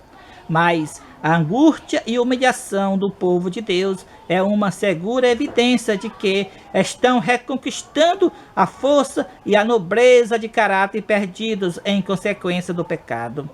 Mas a angústia e humilhação do povo de Deus é uma segura evidência de que estão reconquistando a força e a nobreza de caráter perdidos em consequência do pecado.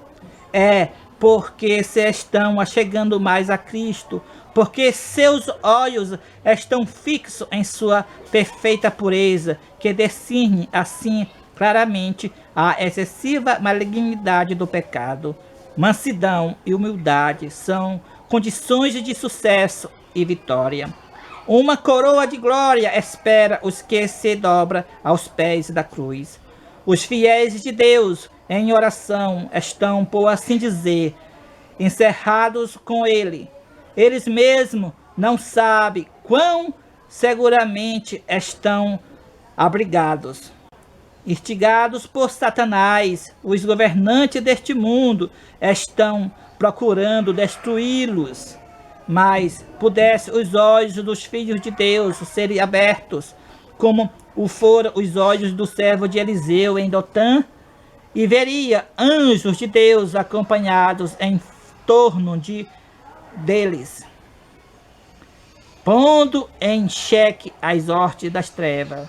É porque se estão achegando mais a Cristo, porque seus olhos estão fixos em sua perfeita pureza, que discerne assim claramente a excessiva malignidade do pecado. Mansidão e humildade são condições de sucesso e vitória. Uma coroa de glória espera os que se dobram aos pés da cruz. Os fiéis de Deus em oração estão, por assim dizer, encerrados com Ele. Eles mesmos não sabem quão seguramente estão abrigados. Instigados por Satanás, os governantes deste mundo estão procurando destruí-los. Mas pudesse os olhos dos filhos de Deus serem abertos, como o foram os olhos do servo de Eliseu em Dotã, e veria anjos de Deus acompanhados em torno deles, pondo em xeque as hortes das trevas,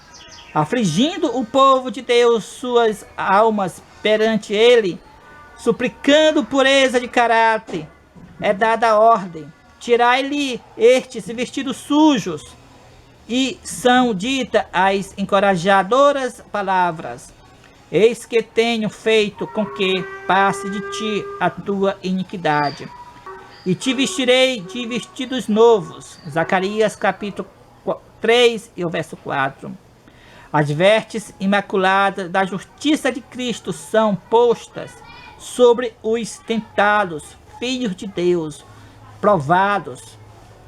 afligindo o povo de Deus, suas almas perante ele, suplicando pureza de caráter. É dada a ordem: tirai-lhe estes vestidos sujos, e são ditas as encorajadoras palavras: eis que tenho feito com que passe de ti a tua iniquidade, e te vestirei de vestidos novos. Zacarias capítulo 3 e o verso 4. As vestes imaculadas da justiça de Cristo são postas sobre os tentados filhos de Deus, provados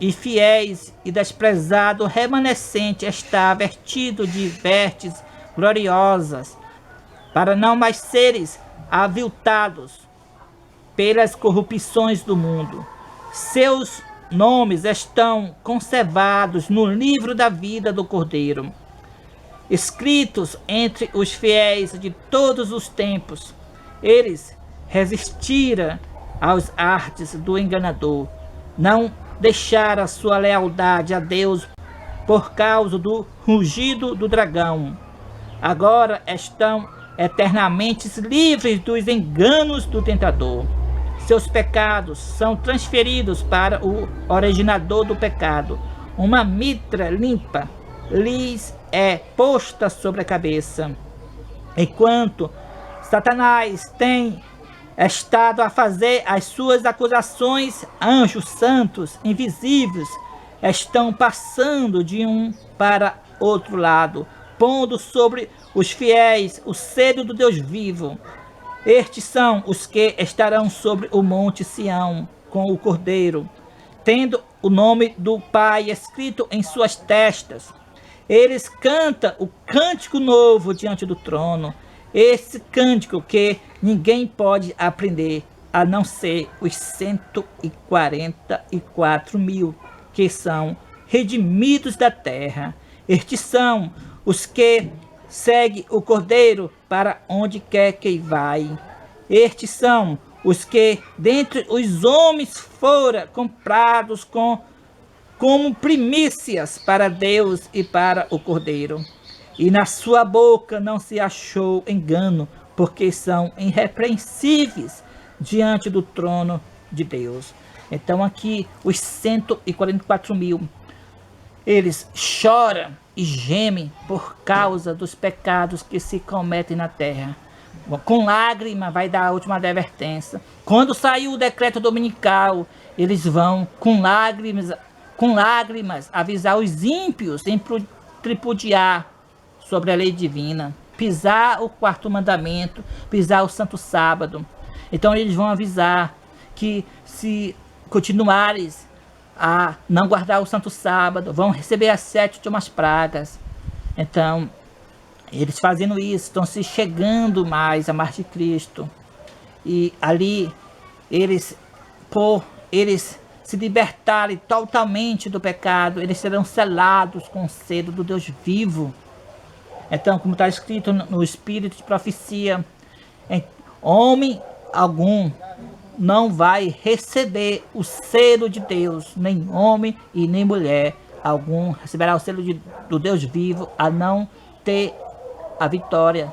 e fiéis, e desprezado remanescente está vestido de vestes gloriosas, para não mais seres aviltados pelas corrupções do mundo. Seus nomes estão conservados no livro da vida do Cordeiro, escritos entre os fiéis de todos os tempos. Eles resistiram aos artes do enganador, não deixaram sua lealdade a Deus por causa do rugido do dragão. Agora estão eternamente livres dos enganos do tentador. Seus pecados são transferidos para o originador do pecado. Uma mitra limpa lhes é posta sobre a cabeça. Enquanto Satanás tem estado a fazer as suas acusações, anjos santos invisíveis estão passando de um para outro lado, pondo sobre os fiéis o selo do Deus vivo. Estes são os que estarão sobre o monte Sião com o Cordeiro, tendo o nome do Pai escrito em suas testas. Eles cantam o cântico novo diante do trono, esse cântico que ninguém pode aprender, a não ser os 144.000 que são redimidos da terra. Estes são os que seguem o Cordeiro para onde quer que vai. Estes são os que dentre os homens foram comprados como primícias para Deus e para o Cordeiro. E na sua boca não se achou engano, porque são irrepreensíveis diante do trono de Deus. Então aqui os 144 mil, eles choram e gemem por causa dos pecados que se cometem na terra. Com lágrima vai dar a última advertência. Quando sair o decreto dominical, eles vão com lágrimas avisar os ímpios em tripudiar sobre a lei divina, pisar o quarto mandamento, pisar o santo sábado. Então eles vão avisar que se continuares a não guardar o santo sábado, vão receber as 7 últimas pragas. Então, eles fazendo isso, estão se chegando mais à morte de Cristo. E ali, por eles se libertarem totalmente do pecado, eles serão selados com o selo do Deus vivo. Então, como está escrito no Espírito de Profecia, homem algum não vai receber o selo de Deus, nem homem e nem mulher algum receberá o selo do Deus vivo, a não ter a vitória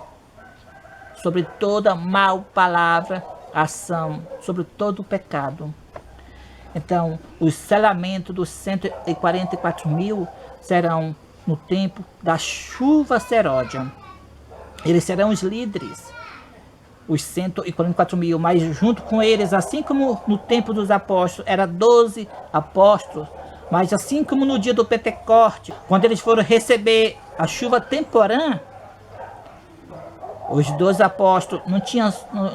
sobre toda mal palavra, ação, sobre todo o pecado. Então, o selamento dos 144 mil serão no tempo da chuva seródia. Eles serão os líderes, os 144 mil, mas junto com eles, assim como no tempo dos apóstolos, era 12 apóstolos, mas assim como no dia do Pentecoste, quando eles foram receber a chuva temporã, os 12 apóstolos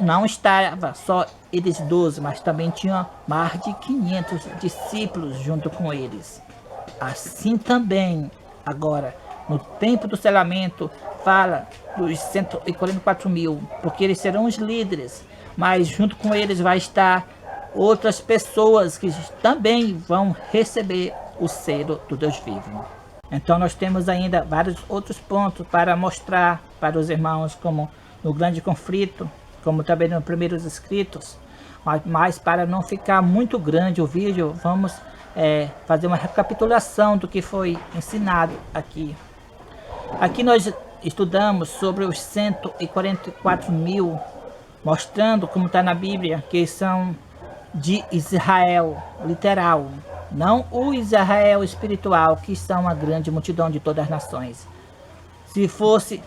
não estavam só eles 12, mas também tinham mais de 500 discípulos junto com eles. Assim também, agora, no tempo do selamento, fala dos 144 mil, porque eles serão os líderes, mas junto com eles vai estar outras pessoas que também vão receber o selo do Deus vivo. Então nós temos ainda vários outros pontos para mostrar para os irmãos, como no grande conflito, como também nos primeiros escritos, mas para não ficar muito grande o vídeo, vamos fazer uma recapitulação do que foi ensinado aqui. Aqui nós estudamos sobre os 144 mil, mostrando como está na Bíblia, que são de Israel, literal. Não o Israel espiritual, que são a grande multidão de todas as nações. Se fosse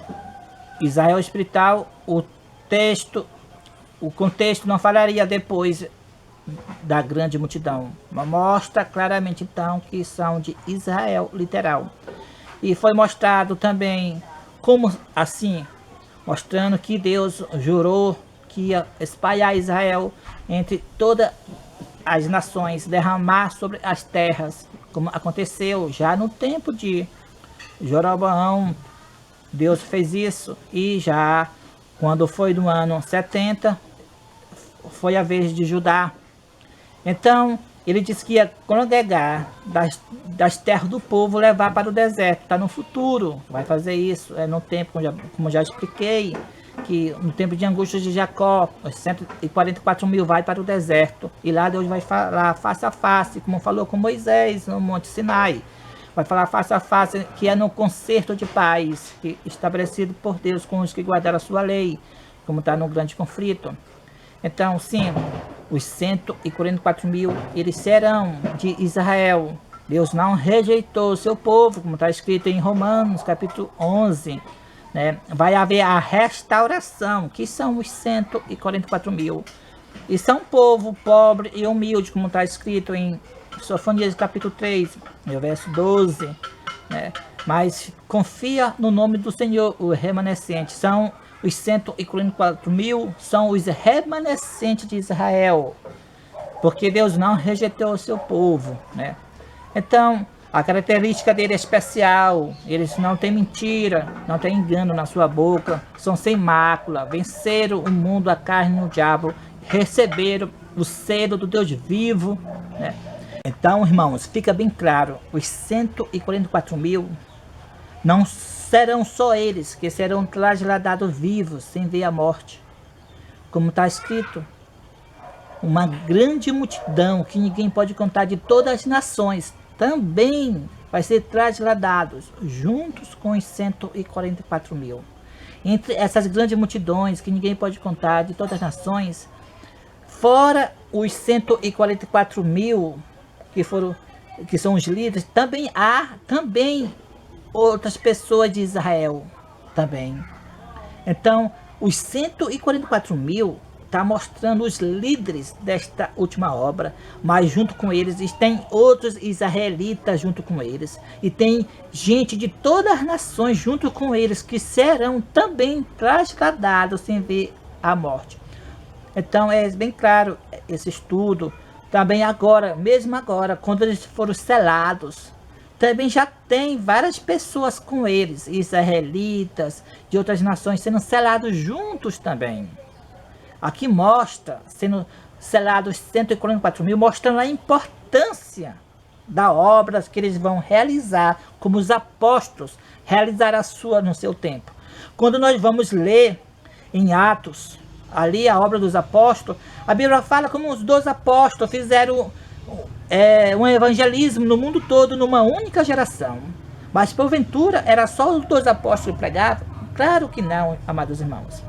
Israel espiritual, o contexto não falaria depois da grande multidão. Mostra claramente então que são de Israel literal. E foi mostrado também como assim, mostrando que Deus jurou que ia espalhar Israel entre todas as nações, derramar sobre as terras, como aconteceu já no tempo de Jeroboão. Deus fez isso, e já quando foi no ano 70, foi a vez de Judá. Então, ele disse que ia congregar das terras do povo, levar para o deserto. Está no futuro, vai fazer isso. É no tempo, como já expliquei, que no tempo de angústia de Jacó, os 144 mil vai para o deserto. E lá Deus vai falar face a face, como falou com Moisés no Monte Sinai. Vai falar face a face, que é no concerto de paz, estabelecido por Deus com os que guardaram a sua lei, como está no grande conflito. Então, sim, os 144 mil, eles serão de Israel. Deus não rejeitou o seu povo, como está escrito em Romanos, capítulo 11. Né? Vai haver a restauração, que são os 144 mil. E são um povo pobre e humilde, como está escrito em Sofonias, capítulo 3, no verso 12. Né? Mas confia no nome do Senhor, o remanescente. São os 144 mil, são os remanescentes de Israel, porque Deus não rejeitou o seu povo, né? Então, a característica dele é especial. Eles não têm mentira, não têm engano na sua boca, são sem mácula, venceram o mundo, a carne e o diabo, receberam o selo do Deus vivo, né? Então, irmãos, fica bem claro, os 144 mil não serão só eles que serão trasladados vivos, sem ver a morte. Como está escrito, uma grande multidão, que ninguém pode contar, de todas as nações, também vai ser trasladados, juntos com os 144 mil. entre essas grandes multidões que ninguém pode contar, de todas as nações, fora os 144 mil que são os líderes, também há outras pessoas de Israel também. Então, os 144 mil está mostrando os líderes desta última obra, mas junto com eles tem outros israelitas junto com eles, e tem gente de todas as nações junto com eles, que serão também trasladados sem ver a morte. Então é bem claro esse estudo. Também agora, mesmo agora, quando eles foram selados, também já tem várias pessoas com eles, israelitas, de outras nações, sendo selados juntos também. Aqui mostra, sendo selados 144 mil, mostrando a importância da obra que eles vão realizar, como os apóstolos realizaram a sua no seu tempo. Quando nós vamos ler em Atos, ali a obra dos apóstolos, a Bíblia fala como os 12 apóstolos fizeram um evangelismo no mundo todo numa única geração. Mas porventura era só os 12 apóstolos que pregavam? Claro que não, amados irmãos.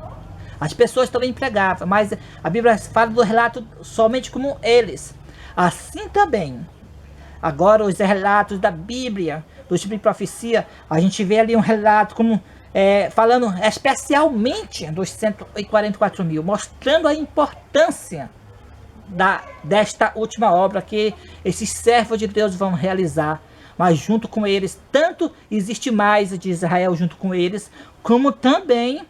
As pessoas também pregavam, mas a Bíblia fala do relato somente como eles. Assim também, agora os relatos da Bíblia, do tipo de profecia, a gente vê ali um relato como falando especialmente dos 144 mil, mostrando a importância desta última obra que esses servos de Deus vão realizar. Mas junto com eles, tanto existe mais de Israel junto com eles, como também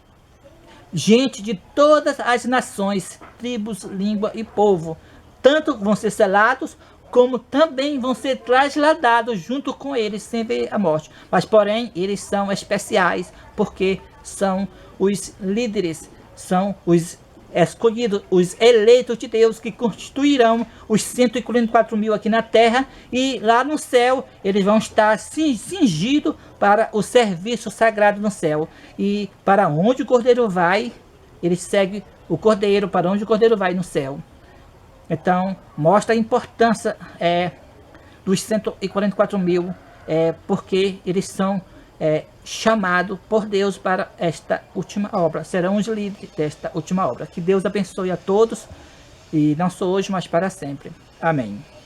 gente de todas as nações, tribos, língua e povo. Tanto vão ser selados, como também vão ser trasladados junto com eles, sem ver a morte. Mas porém, eles são especiais, porque são os líderes, são os escolhidos, os eleitos de Deus, que constituirão os 144 mil aqui na terra, e lá no céu eles vão estar cingidos para o serviço sagrado no céu. E para onde o Cordeiro vai, eles seguem o Cordeiro, para onde o Cordeiro vai no céu. Então mostra a importância dos 144 mil, porque eles são chamado por Deus para esta última obra, serão os líderes desta última obra. Que Deus abençoe a todos, e não só hoje, mas para sempre. Amém.